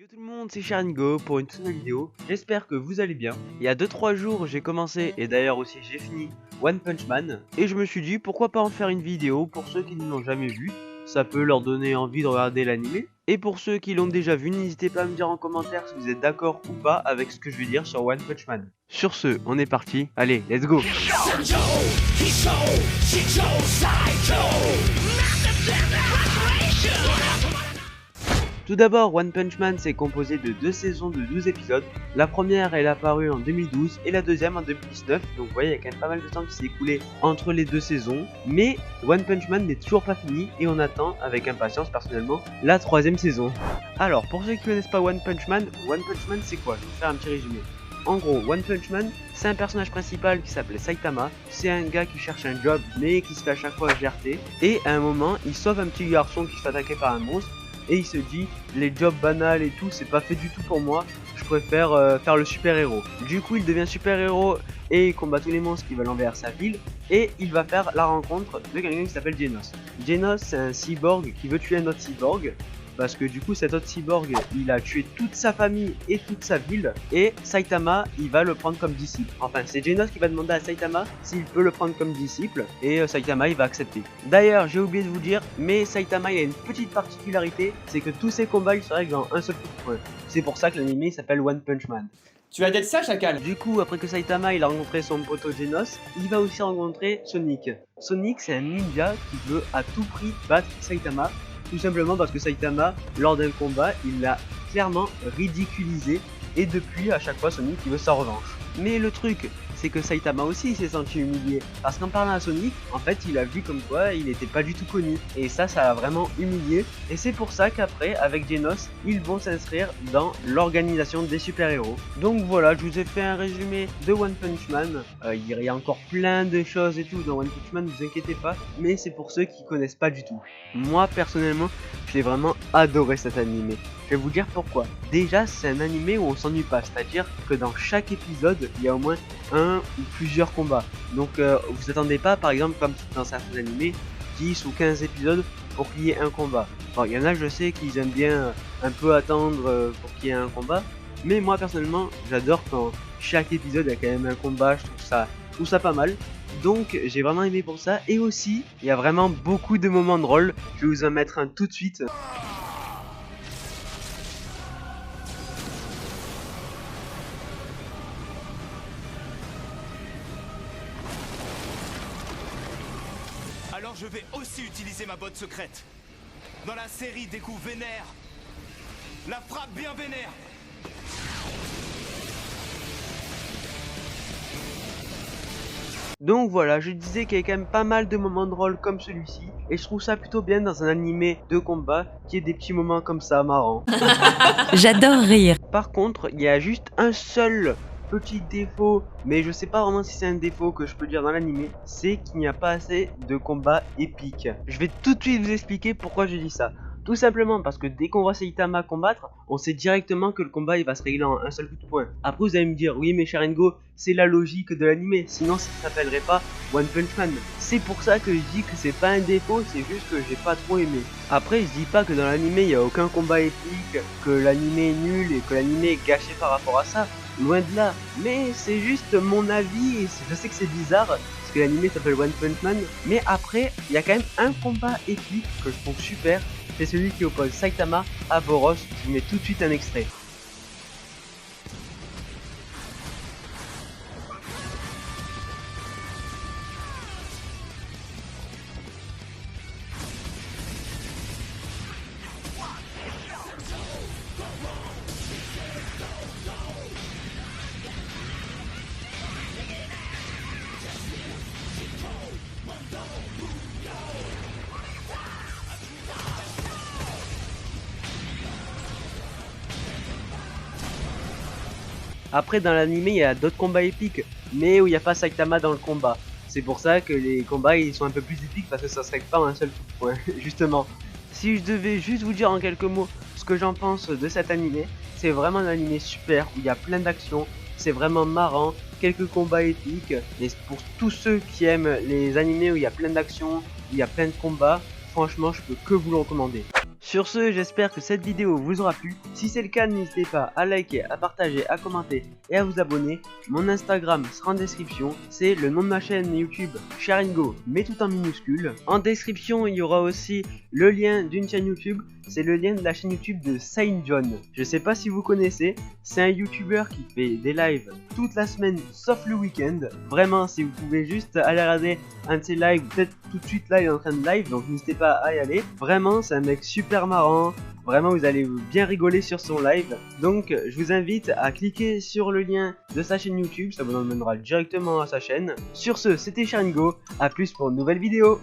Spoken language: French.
Yo tout le monde, c'est Sharingo pour une toute nouvelle vidéo, j'espère que vous allez bien. Il y a 2-3 jours j'ai commencé et d'ailleurs aussi j'ai fini One Punch Man et je me suis dit pourquoi pas en faire une vidéo pour ceux qui ne l'ont jamais vu, ça peut leur donner envie de regarder l'animé. Et pour ceux qui l'ont déjà vu, n'hésitez pas à me dire en commentaire si vous êtes d'accord ou pas avec ce que je vais dire sur One Punch Man. Sur ce, on est parti, allez, let's go. Tout d'abord, One Punch Man s'est composé de 2 saisons de 12 épisodes. La première elle est apparue en 2012 et la deuxième en 2019. Donc vous voyez, il y a quand même pas mal de temps qui s'est écoulé entre les deux saisons. Mais One Punch Man n'est toujours pas fini et on attend avec impatience personnellement la 3ème saison. Alors pour ceux qui connaissent pas One Punch Man c'est quoi? Je vais vous faire un petit résumé. En gros, One Punch Man, c'est un personnage principal qui s'appelait Saitama. C'est un gars qui cherche un job mais qui se fait à chaque fois gerter. Et à un moment, il sauve un petit garçon qui se fait attaquer par un monstre. Et il se dit, les jobs banals et tout, c'est pas fait du tout pour moi, je préfère faire le super héros. Du coup il devient super héros et il combat tous les monstres qui veulent envers sa ville. Et il va faire la rencontre de quelqu'un qui s'appelle Genos. Genos c'est un cyborg qui veut tuer un autre cyborg. Parce que du coup cet autre cyborg il a tué toute sa famille et toute sa ville. Et Saitama il va le prendre comme disciple. Enfin c'est Genos qui va demander à Saitama s'il peut le prendre comme disciple. Et Saitama il va accepter. D'ailleurs j'ai oublié de vous dire, mais Saitama il a une petite particularité, c'est que tous ses combats ils se règlent en un seul coup de poing. C'est pour ça que l'anime s'appelle One Punch Man. Tu vas d'être ça, chacal. Du coup, après que Saitama il a rencontré son poteau Genos, il va aussi rencontrer Sonic. Sonic c'est un ninja qui veut à tout prix battre Saitama. Tout simplement parce que Saitama, lors d'un combat, il l'a clairement ridiculisé. Et depuis, à chaque fois, Sonic il veut sa revanche. Mais le truc, c'est que Saitama aussi s'est senti humilié. Parce qu'en parlant à Sonic, en fait, il a vu comme quoi il n'était pas du tout connu. Et ça l'a vraiment humilié. Et c'est pour ça qu'après, avec Genos, ils vont s'inscrire dans l'organisation des super-héros. Donc voilà, je vous ai fait un résumé de One Punch Man. Il y a encore plein de choses et tout dans One Punch Man, ne vous inquiétez pas. Mais c'est pour ceux qui connaissent pas du tout. Moi, personnellement, j'ai vraiment adoré cet animé. Je vais vous dire pourquoi. Déjà, c'est un animé où on s'ennuie pas, c'est-à-dire que dans chaque épisode, il y a au moins un ou plusieurs combats. Donc vous attendez pas, par exemple, comme dans certains animés, 10 ou 15 épisodes pour qu'il y ait un combat. Bon, il y en a, je sais qu'ils aiment bien un peu attendre pour qu'il y ait un combat. Mais moi, personnellement, j'adore quand chaque épisode, il y a quand même un combat, je trouve ça pas mal. Donc j'ai vraiment aimé pour ça. Et aussi, il y a vraiment beaucoup de moments drôles. Je vais vous en mettre un tout de suite. Alors je vais aussi utiliser ma botte secrète. Dans la série des coups vénères. La frappe bien vénère. Donc voilà, je disais qu'il y a quand même pas mal de moments drôles comme celui-ci. Et je trouve ça plutôt bien dans un animé de combat qu'il y ait des petits moments comme ça marrants. J'adore rire. Par contre, il y a juste un seul petit défaut, mais je sais pas vraiment si c'est un défaut que je peux dire dans l'animé, c'est qu'il n'y a pas assez de combats épiques. Je vais tout de suite vous expliquer pourquoi je dis ça. Tout simplement parce que dès qu'on voit Saitama combattre, on sait directement que le combat il va se régler en un seul coup de poing. Après vous allez me dire, oui mais Sharingo, c'est la logique de l'animé, sinon ça ne s'appellerait pas One Punch Man. C'est pour ça que je dis que c'est pas un défaut, c'est juste que j'ai pas trop aimé. Après je dis pas que dans l'animé il n'y a aucun combat épique, que l'animé est nul et que l'animé est gâché par rapport à ça. Loin de là, mais c'est juste mon avis et je sais que c'est bizarre parce que l'anime s'appelle One Punch Man, mais après il y a quand même un combat épique que je trouve super, c'est celui qui oppose Saitama à Boros. Je vous mets tout de suite un extrait. Après dans l'anime il y a d'autres combats épiques, mais où il n'y a pas Saitama dans le combat. C'est pour ça que les combats ils sont un peu plus épiques parce que ça se règle pas en un seul coup de poing, justement. Si je devais juste vous dire en quelques mots ce que j'en pense de cet animé, c'est vraiment un animé super où il y a plein d'actions, c'est vraiment marrant, quelques combats épiques, et pour tous ceux qui aiment les animés où il y a plein d'actions, où il y a plein de combats, franchement je peux que vous le recommander. Sur ce, j'espère que cette vidéo vous aura plu. Si c'est le cas, n'hésitez pas à liker, à partager, à commenter et à vous abonner. Mon Instagram sera en description, c'est le nom de ma chaîne YouTube Sharingo, mais tout en minuscule. En description, il y aura aussi le lien d'une chaîne YouTube, c'est le lien de la chaîne YouTube de Saint John. Je sais pas si vous connaissez, c'est un YouTuber qui fait des lives toute la semaine sauf le week-end. Vraiment, si vous pouvez juste aller regarder un de ses lives, peut-être tout de suite là il est en train de live, donc n'hésitez pas à y aller. Vraiment, c'est un mec super marrant. Vraiment, vous allez bien rigoler sur son live. Donc, je vous invite à cliquer sur le lien de sa chaîne YouTube. Ça vous emmènera directement à sa chaîne. Sur ce, c'était Sharingo. A plus pour une nouvelle vidéo.